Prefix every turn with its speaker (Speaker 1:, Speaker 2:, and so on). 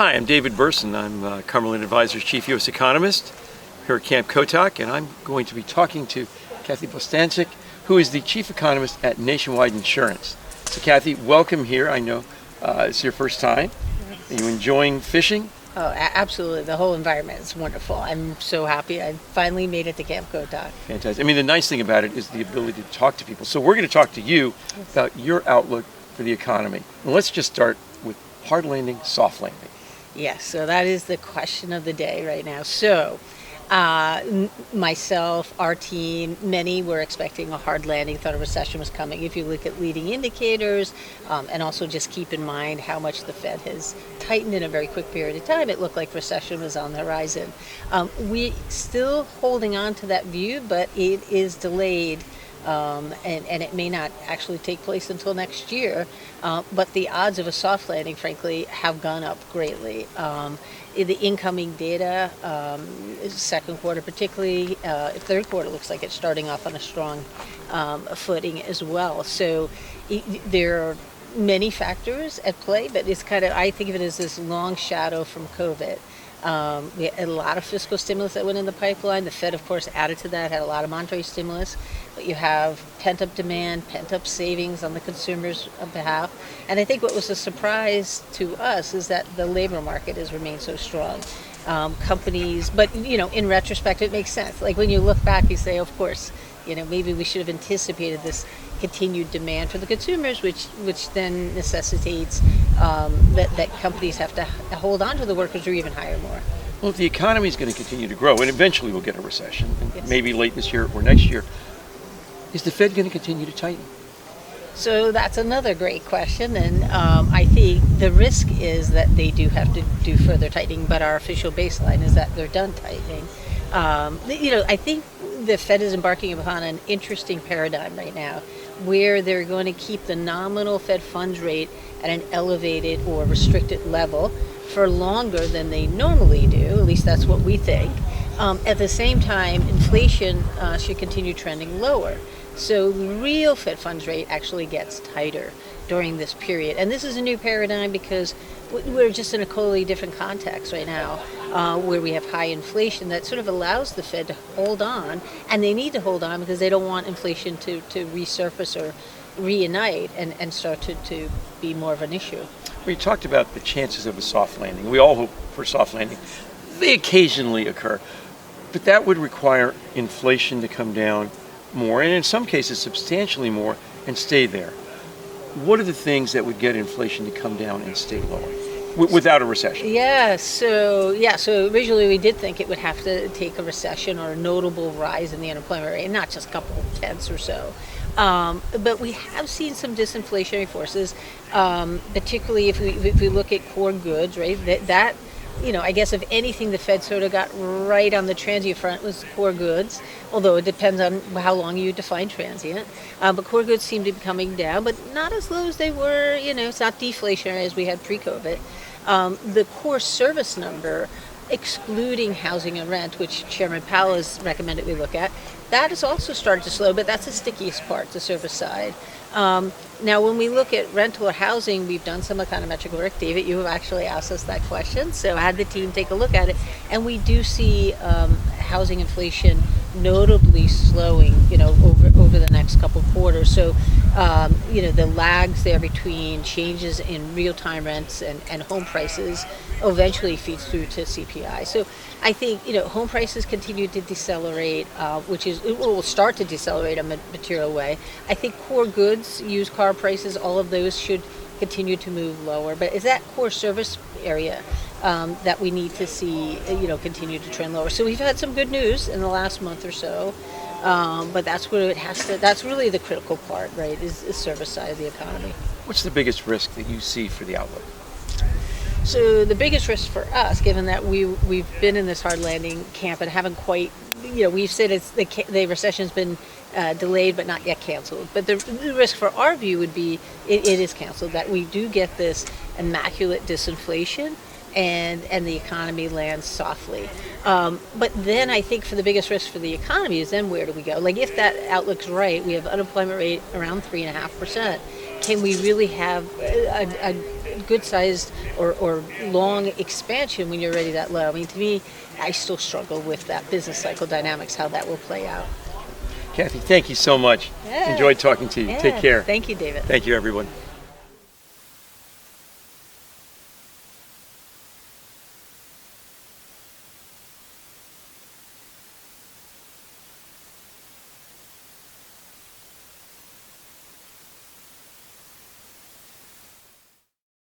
Speaker 1: Hi, I'm David Berson. I'm Cumberland Advisors Chief U.S. Economist here at Camp Kotok, and I'm going to be talking to Kathleen Bostjancic, who is the Chief Economist at Nationwide Insurance. So Kathy, welcome here. I know it's your first time. Are you enjoying fishing?
Speaker 2: Oh, absolutely. The whole environment is wonderful. I'm so happy I finally made it to Camp Kotok.
Speaker 1: Fantastic. I mean, the nice thing about it is the ability to talk to people. So we're going to talk to you about your outlook for the economy. And let's just start with hard landing, soft landing.
Speaker 2: Yes, so that is the question of the day right now. So, myself, our team, many were expecting a hard landing, thought a recession was coming. If you look at leading indicators, and also just keep in mind how much the Fed has tightened in a very quick period of time, it looked like recession was on the horizon. We still holding on to that view, but it is delayed. And it may not actually take place until next year, but the odds of a soft landing, frankly, have gone up greatly. The incoming data, second quarter particularly, third quarter looks like it's starting off on a strong footing as well. So there are many factors at play, but it's kind of, I think of it as this long shadow from COVID. We had a lot of fiscal stimulus that went in the pipeline. The Fed, of course, added to that, had a lot of monetary stimulus. But you have pent-up demand, pent-up savings on the consumer's behalf. And I think what was a surprise to us is that the labor market has remained so strong. Companies, but, in retrospect, it makes sense. Like when you look back, you say, of course, maybe we should have anticipated this continued demand for the consumers, which then necessitates that companies have to hold on to the workers or even hire more.
Speaker 1: Well, if the economy is going to continue to grow, and eventually we'll get a recession,
Speaker 2: Yes.
Speaker 1: maybe late this year or next year, is the Fed going to continue to tighten?
Speaker 2: So that's another great question, and I think the risk is that they do have to do further tightening, but our official baseline is that they're done tightening. I think the Fed is embarking upon an interesting paradigm right now, where they're going to keep the nominal Fed funds rate at an elevated or restricted level for longer than they normally do. At least that's what we think. At the same time, inflation should continue trending lower. So the real Fed funds rate actually gets tighter during this period. And this is a new paradigm because we're just in a totally different context right now, where we have high inflation that sort of allows the Fed to hold on. And they need to hold on because they don't want inflation to resurface or reunite and start to be more of an issue.
Speaker 1: We talked about the chances of a soft landing. We all hope for a soft landing. They occasionally occur, but that would require inflation to come down more, and in some cases substantially more, and stay there. What are the things that would get inflation to come down and stay lower without a recession?
Speaker 2: So originally we did think it would have to take a recession or a notable rise in the unemployment rate, and not just a couple of tenths or so. But we have seen some disinflationary forces, particularly if we look at core goods, right? That I guess if anything, the Fed sort of got right on the transient front was core goods, although it depends on how long you define transient. But core goods seem to be coming down, but not as low as they were. It's not deflationary as we had pre-COVID. The core service number, excluding housing and rent, which Chairman Powell has recommended we look at, that has also started to slow, but that's the stickiest part, the service side. Now, when we look at rental or housing, we've done some econometric work. David, you have actually asked us that question, so I had the team take a look at it, and we do see housing inflation notably slowing, over the next couple of quarters. So, the lags there between changes in real-time rents and home prices eventually feeds through to CPI. So I think, home prices continue to decelerate, it will start to decelerate in a material way. I think core goods, used car prices, all of those should continue to move lower. But it's that core service area that we need to see, continue to trend lower. So we've had some good news in the last month or so, but that's where that's really the critical part, right, is service side of the economy.
Speaker 1: What's the biggest risk that you see for the outlook?
Speaker 2: So the biggest risk for us, given that we've been in this hard landing camp and haven't quite, we've said it's the recession's been delayed but not yet canceled. But the risk for our view would be it is canceled, that we do get this immaculate disinflation and the economy lands softly. But then I think for the biggest risk for the economy is then where do we go? Like if that outlook's right, we have unemployment rate around 3.5%. can we really have a good sized or long expansion when you're already that low? I mean, to me, I still struggle with that business cycle dynamics, how that will play out.
Speaker 1: Kathy, thank you so much.
Speaker 2: Yeah.
Speaker 1: Enjoyed talking to you.
Speaker 2: Yeah.
Speaker 1: Take care.
Speaker 2: Thank you, David.
Speaker 1: Thank you, everyone.